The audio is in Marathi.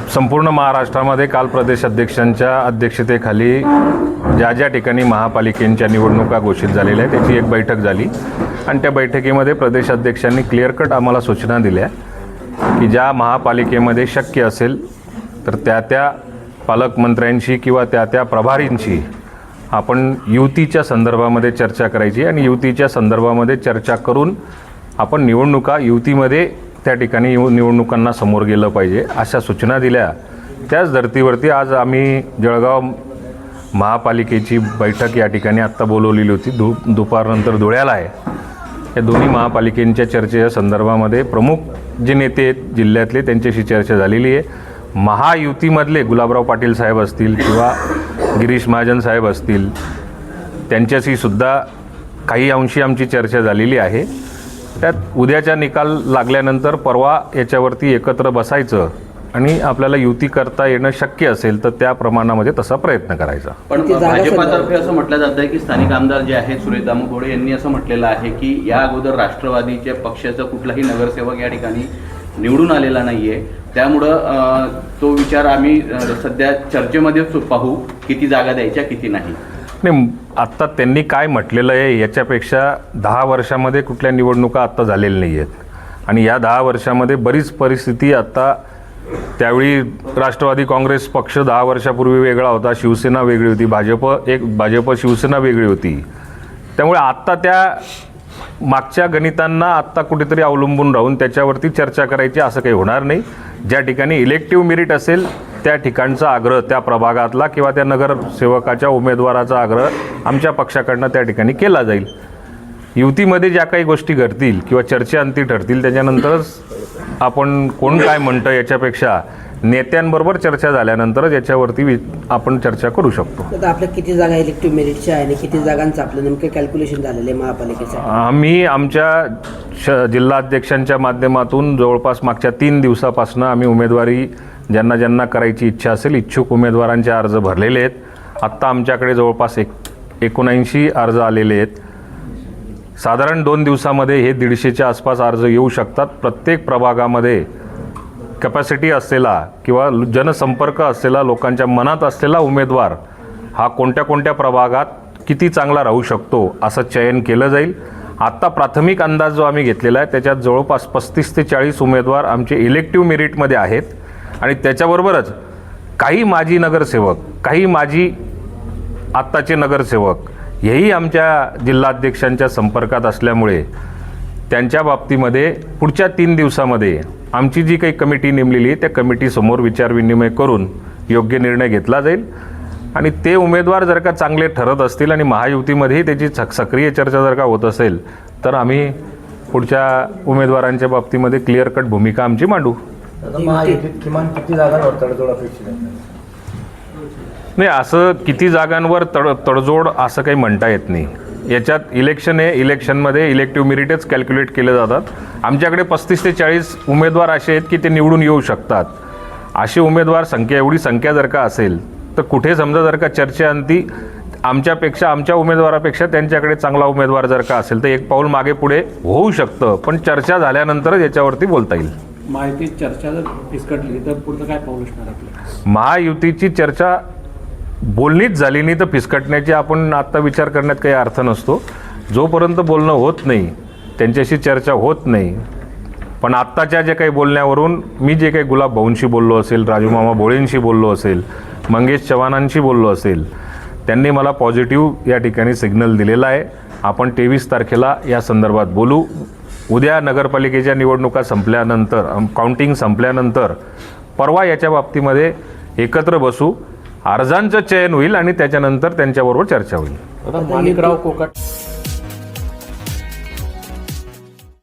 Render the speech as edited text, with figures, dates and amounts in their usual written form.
संपूर्ण महाराष्ट्रामध्ये काल प्रदेश अध्यक्षांच्या अध्यक्षतेखाली ज्या ठिकाणी महापालिकेच्या निवडणुका घोषित झालेल्या आहेत त्याची एक बैठक झाली आणि त्या बैठकीमध्ये प्रदेश अध्यक्षांनी क्लिअर कट आम्हाला सूचना दिल्या की ज्या महापालिकेमध्ये शक्य असेल तर त्या पालकमंत्र्यांशी किंवा त्या प्रभारींशी आपण युतीच्या संदर्भामध्ये चर्चा करायची आणि युतीच्या संदर्भामध्ये चर्चा करून आपण निवडणुका युतीमध्ये त्या ठिकाणी निवडणुकांना समोर गेलं पाहिजे अशा सूचना दिल्या। त्याच धर्तीवरती आज आम्ही जळगाव महापालिकेची बैठक या ठिकाणी आत्ता बोलवलेली होती। दुपारनंतर धुळ्याला आहे। या दोन्ही महापालिकेंच्या चर्चेच्या संदर्भामध्ये प्रमुख जे नेते आहेत जिल्ह्यातले त्यांच्याशी चर्चा झालेली आहे। महायुतीमधले गुलाबराव पाटील साहेब असतील किंवा गिरीश महाजन साहेब असतील त्यांच्याशी सुद्धा काही अंशी आमची चर्चा झालेली आहे। त्यात उद्याचा निकाल लागल्यानंतर परवा याच्यावरती एकत्र बसायचं आणि आपल्याला युती करता येणं शक्य असेल तर त्या प्रमाणामध्ये तसा प्रयत्न करायचा। पण भाजपातर्फे असं म्हटलं जातं की स्थानिक आमदार जे आहेत सुरेश दामोदर यांनी असं म्हटलेलं आहे की या अगोदर राष्ट्रवादीच्या पक्षाचा कुठलाही नगरसेवक या ठिकाणी निवडून आलेला नाहीये, त्यामुळं तो विचार आम्ही सध्या चर्चेमध्येच पाहू किती जागा द्यायच्या किती नाही। आत्ता त्यांनी काय म्हटलेलं आहे याच्यापेक्षा 10 वर्षामध्ये कुठल्या निवडणुका आत्ता झालेल्या नाही आहेत आणि या 10 वर्षामध्ये बरीच परिस्थिती आत्ता त्यावेळी राष्ट्रवादी काँग्रेस पक्ष 10 वर्षापूर्वी वेगळा होता, शिवसेना वेगळी होती, भाजप शिवसेना वेगळी होती। त्यामुळे आत्ता त्या मागच्या गणितांना आत्ता कुठेतरी अवलंबून राहून त्याच्यावरती चर्चा करायची असं काही होणार नाही। ज्या ठिकाणी इलेक्टिव्ह मेरिट असेल त्या ठिकाणचा आग्रह त्या प्रभागातला किंवा त्या नगरसेवकाच्या उमेदवाराचा आग्रह आमच्या पक्षाकडनं त्या ठिकाणी केला जाईल। युतीमध्ये ज्या काही गोष्टी घडतील किंवा चर्चेअंती ठरतील त्याच्यानंतरच आपण कोण काय म्हणतं याच्यापेक्षा नेत्यांबरोबर चर्चा झाल्यानंतरच याच्यावरती आपण चर्चा करू शकतो। आता आपल्या किती जागा इलेक्टिव्ह मेरिटच्या आहे आणि किती जागांचं आपलं नेमकं कॅल्क्युलेशन झालेलं आहे महापालिकेचं? आम्ही आमच्या जिल्हाध्यक्षांच्या माध्यमातून जवळपास मागच्या 3 दिवसापासून आम्ही उमेदवारी ज्यांना करायची इच्छा असेल इच्छुक उमेदवारांचे अर्ज भरलेले आहेत। आत्ता आमच्याकडे जवळपास 79 अर्ज आलेले आहेत। साधारण 2 दिवसामध्ये हे 150च्या आसपास अर्ज येऊ शकतात। प्रत्येक प्रभागामध्ये कॅपॅसिटी असलेला किंवा जनसंपर्क असलेला लोकांच्या मनात असलेला उमेदवार हा कोणत्या प्रभागात किती चांगला राहू शकतो असं चयन केलं जाईल। आत्ता प्राथमिक अंदाज जो आम्ही घेतलेला आहे त्याच्यात जवळपास 35 ते 40 उमेदवार आमचे इलेक्टिव्ह मेरिटमध्ये आहेत आणि त्याच्याबरोबरच काही माजी नगरसेवक काही माजी आत्ताचे नगरसेवक हेही आमच्या जिल्हाध्यक्षांच्या संपर्कात असल्यामुळे त्यांच्या बाबतीमध्ये पुढच्या 3 दिवसामध्ये आमची जी काही कमिटी नेमलेली आहे त्या कमिटीसमोर विचारविनिमय करून योग्य निर्णय घेतला जाईल आणि ते उमेदवार जर का चांगले ठरत असतील आणि महायुतीमध्येही त्याची सक्रिय चर्चा जर का होत असेल तर आम्ही पुढच्या उमेदवारांच्या बाबतीमध्ये क्लिअर कट भूमिका आमची मांडू। किमान किती जागांवर तडजोड अपेक्षित आहे? नाही, असं किती जागांवर तडजोड असं काही म्हणता येत नाही। याच्यात इलेक्शन आहे, इलेक्शनमध्ये इलेक्टिव्ह मेरिटच कॅल्क्युलेट केले जातात। आमच्याकडे 35 ते 40 उमेदवार असे आहेत की ते निवडून येऊ शकतात। अशी उमेदवार एवढी संख्या जर का असेल तर कुठे समजा जर का चर्चेअंती आमच्या उमेदवारापेक्षा त्यांच्याकडे चांगला उमेदवार जर का असेल तर एक पाऊल मागे पुढे होऊ शकतं, पण चर्चा झाल्यानंतरच याच्यावरती बोलता येईल। महायुतीची चर्चा जर फिसकटली तर पुढचं काय पाऊल असणार आपलं? महायुतीची चर्चा बोलणीच झाली नाही तर फिसकटण्याची आपण आत्ता विचार करण्यात काही अर्थ नसतो। जोपर्यंत बोलणं होत नाही त्यांच्याशी चर्चा होत नाही। पण आत्ताच्या जे काही बोलण्यावरून मी जे काही गुलाब भाऊंशी बोललो असेल, राजूमामा भोळेंशी बोललो असेल, मंगेश चव्हाणांशी बोललो असेल, त्यांनी मला पॉझिटिव्ह या ठिकाणी सिग्नल दिलेला आहे। आपण 23 तारखेला या संदर्भात बोलू। उद्या नगरपालिकेच्या निवडणुका संपल्यानंतर काउंटिंग संपल्यानंतर परवा याच्या बाबतीमध्ये एकत्र बसू, अर्जांचं चयन होईल आणि त्याच्यानंतर त्यांच्याबरोबर चर्चा होईल। माणिकराव कोकाटे